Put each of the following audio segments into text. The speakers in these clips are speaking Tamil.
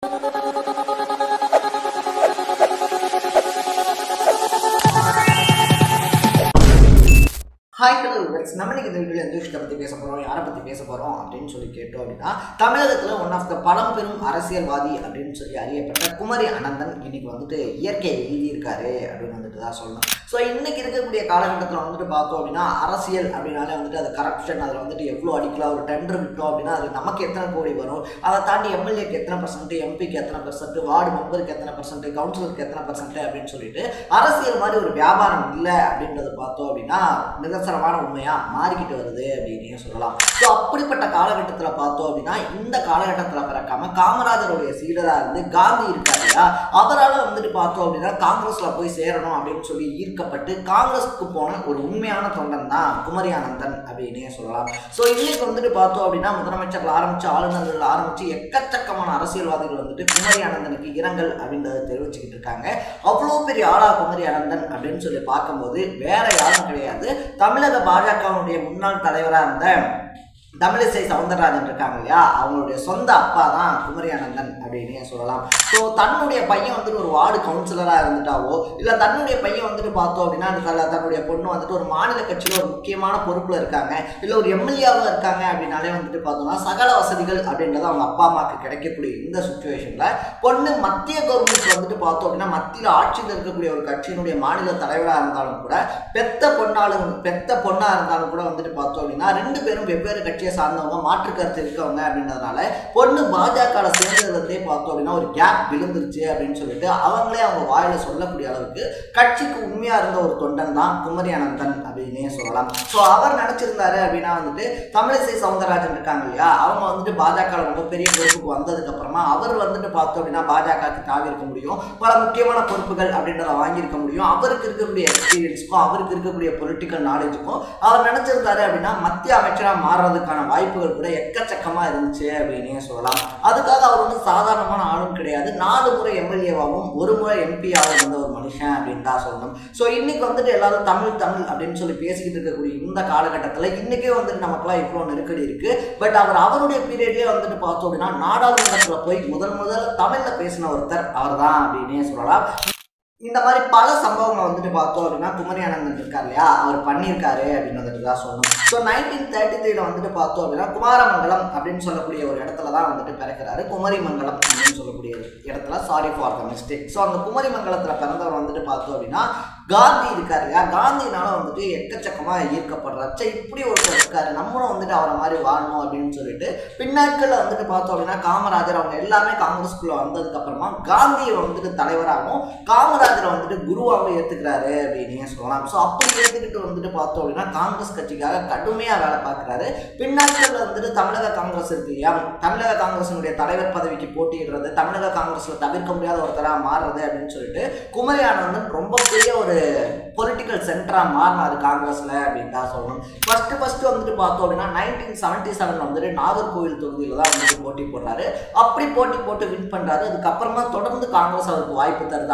ஹாய் ஹலோ நம்ம இன்னைக்கு இந்த வீடியோவில் எந்த விஷயத்தை பற்றி பேச போகிறோம், யாரை பற்றி பேச போகிறோம் அப்படின்னு சொல்லி கேட்டோம் அப்படின்னா, தமிழகத்தில் ஒன் ஆஃப் த பழம்பெரும் அரசியல்வாதி அப்படின்னு சொல்லி அறியப்பட்ட குமரி அனந்தன் இன்னைக்கு வந்துட்டு இயற்கை எழுதியிருக்காரு அப்படின்னு வந்துட்டு தான் சொல்லணும். ஸோ இன்னைக்கு இருக்கக்கூடிய காலகட்டத்தில் வந்துட்டு பார்த்தோம் அப்படின்னா, அரசியல் அப்படின்னாலே வந்துட்டு அது கரப்ஷன், அதில் வந்துட்டு எவ்வளோ அடிக்கலாம், ஒரு டெண்டர் விட்டோம் அப்படின்னா அது நமக்கு எத்தனை கோடி வரும், அதை தாண்டி எம்எல்ஏக்கு எத்தனை பர்சன்ட், எம்பிக்கு எத்தனை பர்சன்ட், வார்டு மெம்பருக்கு எத்தனை பர்சன்ட், கவுன்சிலருக்கு எத்தனை பர்சன்ட் அப்படின்னு சொல்லிட்டு அரசியல் மாதிரி ஒரு வியாபாரம் இல்லை அப்படின்றத பார்த்தோம் அப்படின்னா நிதர்சனமான உண்மையா மாறிக்கிட்டு வருது அப்படின்னு சொல்லலாம். ஸோ அப்படிப்பட்ட காலகட்டத்தில் பார்த்தோம் அப்படின்னா, இந்த காலகட்டத்தில் பிறக்காம காமராஜருடைய சீடராக இருந்து காந்தி இருக்காருயா, அவரால் வந்துட்டு பார்த்தோம் அப்படின்னா காங்கிரஸ்ல போய் சேரணும் அப்படின்னு சொல்லி ஈர்க்கப்பட்டு காங்கிரஸ்க்கு போன ஒரு உண்மையான தொண்டன் தான் குமரி அனந்தன் அப்படின்னே சொல்லலாம். ஸோ இன்னைக்கு வந்துட்டு பார்த்தோம் அப்படின்னா முதலமைச்சர்கள் ஆரம்பிச்சு ஆளுநர்கள் ஆரம்பிச்சு எக்கச்சக்கமான அரசியல்வாதிகள் வந்துட்டு குமரி அனந்தனுக்கு இரங்கல் அப்படின்றத தெரிவிச்சுக்கிட்டு இருக்காங்க. அவ்வளோ பெரிய ஆளா குமரி அனந்தன் அப்படின்னு சொல்லி பார்க்கும்போது வேற யாரும் கிடையாது, தமிழக பாஜகவுடைய முன்னாள் தலைவராக இருந்த தமிழிசை சவுந்தரராஜன் இருக்காங்க இல்லையா, அவங்களுடைய சொந்த அப்பா தான் குமரி அனந்தன் அப்படின்னு சொல்லலாம். ஸோ தன்னுடைய பையன் வந்துட்டு ஒரு வார்டு கவுன்சிலராக இருந்துட்டாவோ, இல்லை தன்னுடைய பையன் வந்துட்டு பார்த்தோம் அப்படின்னா தன்னுடைய பொண்ணு வந்துட்டு ஒரு மாநில கட்சியில் ஒரு முக்கியமான பொறுப்பில் இருக்காங்க, இல்லை ஒரு எம்எல்ஏவாக இருக்காங்க அப்படின்னாலே வந்துட்டு பார்த்தோம்னா சகல வசதிகள் அப்படின்றது அவங்க அப்பா அம்மாவுக்கு கிடைக்கக்கூடிய இந்த சுச்சுவேஷனில் பொண்ணு மத்திய கவர்மெண்ட் வந்துட்டு பார்த்தோம் அப்படின்னா மத்தியில் ஆட்சியில் இருக்கக்கூடிய ஒரு கட்சியினுடைய மாநில தலைவராக இருந்தாலும் கூட பெத்த பொண்ணாக இருந்தாலும் கூட வந்துட்டு பார்த்தோம் அப்படின்னா ரெண்டு பேரும் வெவ்வேறு கட்சி சார்ந்தவங்க, மாற்று கருத்து இருக்கவங்க அப்படின்றதுனால பொண்ணு பாஜக சேர்ந்ததுலேருந்தே பார்த்தோம் அப்படின்னா ஒரு கேப் விழுந்துருச்சு அப்படின்னு சொல்லிட்டு அவங்களே அவங்க வாயில சொல்லக்கூடிய அளவுக்கு கட்சிக்கு உண்மையா இருந்த ஒரு தொண்டன் தான் குமரி அனந்தன் அப்படின்னே சொல்லலாம். ஸோ அவர் நினைச்சிருந்தாரு அப்படின்னா வந்துட்டு தமிழிசை சவுந்தரராஜன் இருக்காங்க இல்லையா, அவங்க வந்துட்டு பாஜக ரொம்ப பெரிய பொறுப்புக்கு வந்ததுக்கு அப்புறமா அவர் வந்துட்டு பார்த்தோம் அப்படின்னா பாஜகவுக்கு தாவி இருக்க முடியும், பல முக்கியமான பொறுப்புகள் அப்படின்றத வாங்கியிருக்க முடியும், அவருக்கு இருக்கக்கூடிய எக்ஸ்பீரியன்ஸுக்கும் அவருக்கு இருக்கக்கூடிய பொலிட்டிக்கல் நாலேஜுக்கும் அவர் நினைச்சிருந்தாரு அப்படின்னா மத்திய அமைச்சராக மாறுறதுக்கு வாய்ப்புகள் கூட எக்கச்சக்கமா இருந்துச்சு அப்படின்னே சொல்லலாம். அதுக்காக அவர் வந்து சாதாரணமான ஆளும் கிடையாது, 4 முறை எம்எல்ஏவாகவும் 1 முறை எம்பியாகவும் இருந்த ஒரு மனுஷன் அப்படின்னு தான் சொல்லணும். ஸோ இன்னைக்கு வந்துட்டு எல்லாரும் தமிழ் அப்படின்னு சொல்லி பேசிக்கிட்டு இருக்கக்கூடிய இந்த காலகட்டத்தில் இன்னைக்கே வந்துட்டு நமக்குலாம் இவ்வளோ நெருக்கடி இருக்கு. பட் அவருடைய பீரியட்லேயே வந்துட்டு பார்த்தோம் அப்படின்னா நாடாளுமன்றத்தில் போய் முதல் தமிழ்ல பேசின ஒருத்தர் அவர் தான் அப்படின்னே சொல்லலாம். இந்த மாதிரி பல சம்பவங்களை வந்துட்டு பார்த்தோம் அப்படின்னா குமரி அனந்தன் இருக்கார் இல்லையா, அவர் பண்ணியிருக்காரு அப்படின்னு வந்துட்டு தான் சொல்லணும். ஸோ 1933 வந்துட்டு பார்த்தோம் அப்படின்னா குமாரமங்கலம் அப்படின்னு சொல்லக்கூடிய ஒரு இடத்துல தான் வந்துட்டு பிறக்கிறாரு. குமரி மங்கலம் அப்படின்னு சொல்லக்கூடிய இடத்துல, sorry for the mistake. So அந்த குமரி மங்கலத்தில் பிறந்தவர் வந்துட்டு பார்த்தோம் அப்படின்னா காந்தி இருக்காரு இல்லையா, காந்தினால வந்துட்டு எக்கச்சக்கமாக ஈர்க்கப்படுறாரு. இப்படி ஒருத்தர் இருக்காரு, நம்மளும் வந்துட்டு அவரை மாதிரி வாழணும் அப்படின்னு சொல்லிட்டு பின்னாட்களில் வந்துட்டு பார்த்தோம் அப்படின்னா காமராஜர் அவங்க எல்லாமே காங்கிரஸ்குள்ள வந்ததுக்கு அப்புறமா காந்தியை வந்துட்டு தலைவராகவும் காமராஜரை வந்துட்டு குருவாகவும் ஏற்றுக்கிறாரு அப்படின்னு சொல்லலாம். ஸோ அப்படி ஏற்றுக்கிட்டு வந்துட்டு பார்த்தோம் அப்படின்னா காங்கிரஸ் கட்சிக்காக கடுமையாக வேலை பார்க்குறாரு. பின்னாட்களில் வந்துட்டு தமிழக காங்கிரஸ் இருக்கு இல்லையா, தமிழக காங்கிரஸினுடைய தலைவர் பதவிக்கு போட்டியிடுறது, தமிழக காங்கிரஸில் தவிர்க்க முடியாத ஒருத்தராக மாறுறது அப்படின்னு சொல்லிட்டு குமரி அனந்தன் ரொம்ப பெரிய ஒரு பொலிட்டிக்கல் சென்டராக மாறினாரு காங்கிரஸ்ல அப்படின்னு தான் சொல்லணும். ஃபர்ஸ்ட் வந்துட்டு பார்த்தோம் அப்படின்னா 1977 வந்துட்டு நாகர்கோவில் தொகுதியில் தான் வந்துட்டு போட்டி போடுறாரு. அப்படி போட்டி போட்டு வின் பண்றாரு. அதுக்கப்புறமா தொடர்ந்து காங்கிரஸ் அவருக்கு வாய்ப்பு தருது.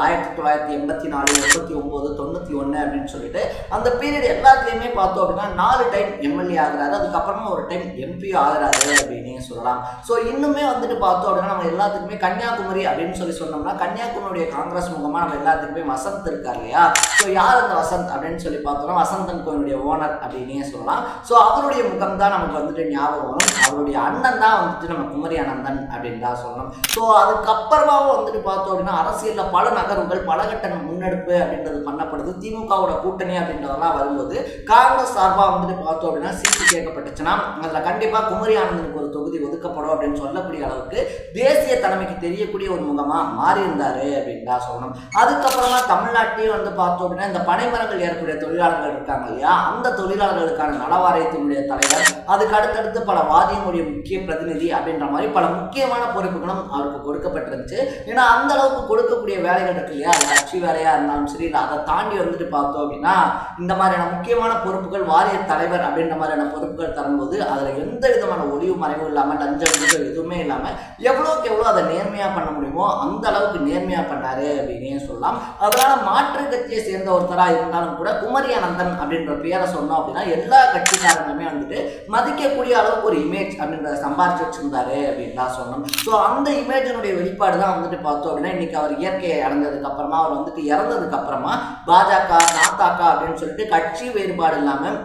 1984, 89, 91 அப்படின்னு சொல்லிட்டு அந்த பீரியட் எல்லாத்துலேயுமே பார்த்தோம் அப்படின்னா 4 டைம் எம்எல்ஏ ஆகுறாரு. அதுக்கப்புறமா ஒரு டைம் எம்பி ஆகுறாரு அப்படின்னு சொல்லலாம். ஸோ இன்னுமே வந்துட்டு பார்த்தோம் அப்படின்னா நம்ம எல்லாத்துக்குமே கன்னியாகுமரி அப்படின்னு சொல்லி சொன்னோம்னா கன்னியாகுமரியுடைய காங்கிரஸ் முகமாக நம்ம எல்லாத்துக்குமே வசந்த் இருக்கார் இல்லையா. ஸோ யார் அந்த வசந்த் அப்படின்னு சொல்லி பார்த்தோம்னா வசந்தன் கோயிலுடைய ஓனர் அப்படின்னே சொல்லலாம். ஸோ அவருடைய முகம் தான் நமக்கு வந்துட்டு ஞாபகம் வரும். அவருடைய அண்ணன் தான் வந்துட்டு நம்ம குமரி அனந்தன் அப்படின்னு தான் சொல்லணும். ஸோ அதுக்கப்புறமாவும் வந்துட்டு பார்த்தோம் அப்படின்னா அரசியலில் பல நகர்வுகள் பலகட்ட முன்னெடுப்பு அப்படின்றது பண்ணப்படுது. திமுகவோட கூட்டணி அப்படின்றதெல்லாம் வரும்போது காங்கிரஸ் சார்பாக வந்துட்டு பார்த்தோம் அப்படின்னா சீட்டு கேட்கப்பட்டுச்சுன்னா அதில் கண்டிப்பாக குமரி அனந்தனுக்கு ஒரு தொகுதி ஒதுக்கப்படும் அப்படின்னு சொல்லக்கூடிய அளவுக்கு தேசிய தலைமைக்கு தெரியக்கூடிய ஒரு முகமாக மாறி இருந்தாரு அப்படின்னு தான் சொல்லணும். அதுக்கப்புறமா தமிழ்நாட்டிலையும் வந்து பார்த்தோம் அப்படின்னா இந்த பனைமரங்கள் ஏற்படைய தொழிலாளர்கள் இருக்காங்க இல்லையா, அந்த தொழிலாளர்களுக்கான நலவாரியத்தினுடைய தலைவர், அதுக்கு அடுத்தடுத்து பல வாரியங்களுடைய முக்கிய பிரதிநிதி அப்படின்ற மாதிரி பல முக்கியமான பொறுப்புகளும் அவருக்கு கொடுக்கப்பட்டிருந்துச்சு. ஏன்னா அந்த அளவுக்கு கொடுக்கக்கூடிய வேலைகள் இருக்கு இல்லையா, அது கட்சி வேலையா இருந்தாலும் சரி, அதை தாண்டி வந்துட்டு பார்த்தோம் அப்படின்னா இந்த மாதிரியான முக்கியமான பொறுப்புகள் வாரிய தலைவர் அப்படின்ற மாதிரியான பொறுப்புகள் தரும்போது அதில் எந்த விதமான ஒளிவு மறைவு இல்லாமல் லஞ்சம் எதுவுமே இல்லாமல் எவ்வளோக்கு எவ்வளோ அதை அதை நேர்மையாக பண்ண முடியுமோ அந்த அளவுக்கு நேர்மையாக பண்ணாரு அப்படின்னே சொல்லலாம். அதனால மாற்று கட்சியை சேர்ந்த ஒருத்தராக இருந்தாலும் கூட குமரி அனந்தன் அப்படின்ற பேரை சொன்னோம் அப்படின்னா எல்லா கட்சிக்காரங்களுமே வந்துட்டு மதிக்கக்கூடிய அளவுக்கு ஒரு இமேஜ் அப்படின்றத சம்பாரிச்சு வச்சிருந்தாரு அப்படின்னு தான் சொன்னோம். ஸோ அந்த இமேஜினுடைய வெளிப்பாடு தான் வந்துட்டு பார்த்தோம் அப்படின்னா இன்னைக்கு அவர் இயற்கையை அடைஞ்சதுக்கு அப்புறமா அவர் வந்துட்டு இறந்ததுக்கு அப்புறமா பாஜக நாத்தாக்கா அப்படின்னு சொல்லிட்டு கட்சி வேறுபாடு இல்லாமல்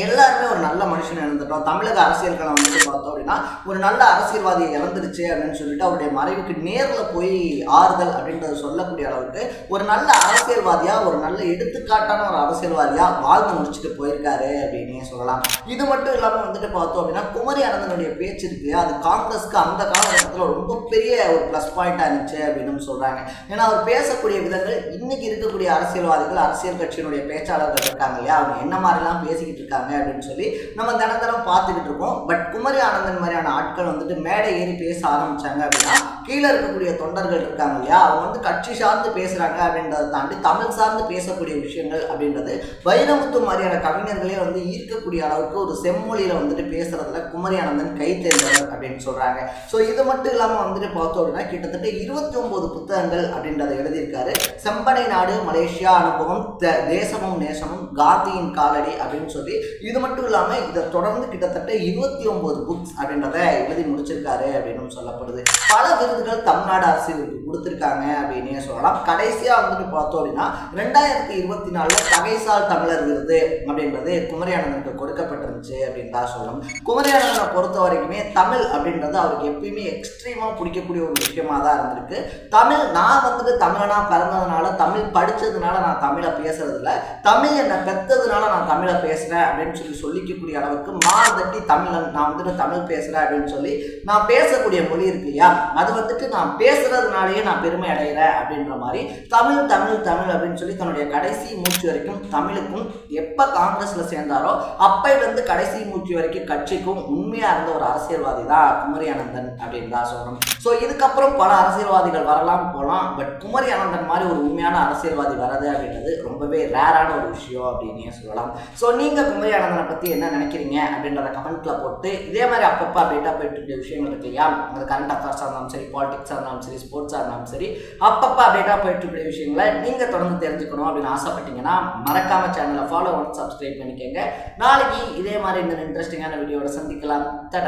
எல்லாருமே ஒரு நல்ல மனுஷன் இழந்துட்டோம். தமிழக அரசியல்களை வந்துட்டு பார்த்தோம் அப்படின்னா ஒரு நல்ல அரசியல்வாதியை இழந்துருச்சு அப்படின்னு சொல்லிட்டு அவருடைய மறைவுக்கு நேரில் போய் ஆறுதல் அப்படின்றத சொல்லக்கூடிய அளவுக்கு ஒரு நல்ல அரசியல்வாதியா ஒரு நல்ல எடுத்துக்காட்டான ஒரு அரசியல்வாதியா வாழ்ந்து முடிச்சுட்டு போயிருக்காரு அப்படின்னே சொல்லலாம். இது மட்டும் இல்லாமல் வந்துட்டு பார்த்தோம் அப்படின்னா குமரி அனந்தனுடைய பேச்சு இருக்கு அது காங்கிரஸ்க்கு அந்த காலகட்டத்தில் ரொம்ப பெரிய ஒரு ப்ளஸ் பாயிண்டா இருந்துச்சு அப்படின்னு சொல்றாங்க. ஏன்னா அவர் பேசக்கூடிய விதங்கள் இன்னைக்கு இருக்கக்கூடிய அரசியல்வாதிகள் அரசியல் கட்சியினுடைய பேச்சாளர்கள் இருக்காங்க இல்லையா அவங்க என்ன மாதிரிலாம் பேசிக்கிட்டு இருக்காங்க அப்படின்னு சொல்லி நம்ம தினம் பார்த்துக்கிட்டு இருக்கோம். பட் குமரி ஆனந்தன் மாதிரியான ஆட்கள் வந்துட்டு மேடை ஏறி பேச ஆரம்பிச்சாங்க அப்படின்னா கீழே இருக்கக்கூடிய தொண்டர்கள் இருக்காங்க இல்லையா அவங்க வந்து கட்சி சார்ந்து பேசுறாங்க அப்படின்றத தாண்டி தமிழ் சார்ந்து பேசக்கூடிய விஷயங்கள் அப்படின்றது வைரமுத்து மாதிரியான கவிஞர்களே வந்து ஈர்க்கக்கூடிய அளவுக்கு ஒரு செம்மொழியில வந்துட்டு பேசுறதுல குமரி ஆனந்தன் கை தேர்ந்தவர் அப்படின்னு சொல்றாங்க. ஸோ இது மட்டும் இல்லாம வந்துட்டு பார்த்தோம் அப்படின்னா கிட்டத்தட்ட 29 புத்தகங்கள் அப்படின்றத எழுதியிருக்காரு. செம்பனை நாடு மலேசியா அனுபவம் தேசமும் நேசமும் காந்தியின் காலடி அப்படின்னு சொல்லி இது மட்டும் இல்லாம இதை தொடர்ந்து கிட்டத்தட்ட 29 புக்ஸ் அப்படின்றத எழுதி முடிச்சிருக்காரு அப்படின்னு சொல்லப்படுது. பல விருதுகள் தமிழ்நாடு அரசு கொடுத்திருக்காங்க அப்படின்னே சொல்லலாம். கடைசியா வந்துட்டு பார்த்தோம் அப்படின்னா 2024 தகைசால் தமிழர் விருது அப்படின்றது குமரி அனந்தனுக்கு கொடுக்கப்பட்டிருந்துச்சு அப்படின்னு தான் சொல்லணும். குமரி அனந்தனை பொறுத்த வரைக்குமே தமிழ் அப்படின்றது அவருக்கு எப்பயுமே எக்ஸ்ட்ரீமா பிடிக்கக்கூடிய ஒரு விஷயமா தான் இருந்திருக்கு. தமிழ் நான் வந்துட்டு தமிழனா பிறந்ததுனால தமிழ் படிச்சதுனால நான் தமிழை பேசுறது இல்லை தமிழ் என்னை பெற்றதுனால நான் தமிழை பேசுறேன் அப்படின்னு சொல்லி சொல்லிக்கக்கூடிய அளவுக்கு மாதட்டி தமிழன் நான் வந்துட்டு தமிழ் பேசுறேன் அப்படின்னு சொல்லி நான் பேசக்கூடிய மொழி இருக்கு இல்லையா அது வந்துட்டு நான் பேசுறதுனாலேயே நான் பெருமை அடைகிறேன் அப்படின்ற மாதிரி தமிழ் தமிழ் தமிழ் அப்படின்னு சொல்லி தன்னுடைய கடைசி மூச்சு வரைக்கும் தமிழுக்கும் எப்ப காங்கிரஸ்ல சேர்ந்தாரோ அப்பையில இருந்து கடைசி மூச்சு வரைக்கும் கட்சிக்கும் உண்மையா இருந்த ஒரு அரசியல்வாதி தான் குமரி அனந்தன் அப்படின்னு தான் சொல்லணும். ஸோ இதுக்கப்புறம் பல அரசியல்வாதிகள் வரலாம் போகலாம் பட் குமரி அனந்தன் மாதிரி ஒரு உண்மையான அரசியல்வாதி வர்றது அப்படின்றது ரொம்பவே ரேரான ஒரு விஷயம் அப்படின்னே சொல்லலாம். ஸோ நீங்க குமரி அனந்தனை பத்தி என்ன நினைக்கிறீங்க அப்படின்றத கமெண்ட்ல போட்டு இதே மாதிரி அப்பப்போ அப்டேட்டா போயிட்டு இருக்க விஷயங்கள் இருக்கு இல்லையா அது கரண்ட் அஃபேர்ஸாக இருந்தாலும் சரி பாலிடிக்ஸாக இருந்தாலும் சரி ஸ்போர்ட்ஸாக இருந்தாலும் சரி அப்பப்போ அப்டேட்டா போயிட்டு இருக்கிற விஷயங்களை நீங்க தொடர்ந்து தெரிஞ்சுக்கணும் அப்படின்னு ஆசைப்பட்டீங்கன்னா மறக்காம சேனலை ஃபாலோ பண்ணி சப்ஸ்கிரைப் பண்ணிக்கோங்க. நாளைக்கு இதே மாதிரி இந்த இன்ட்ரெஸ்டிங்கான வீடியோட சந்திக்கலாம். தட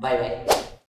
பை பை.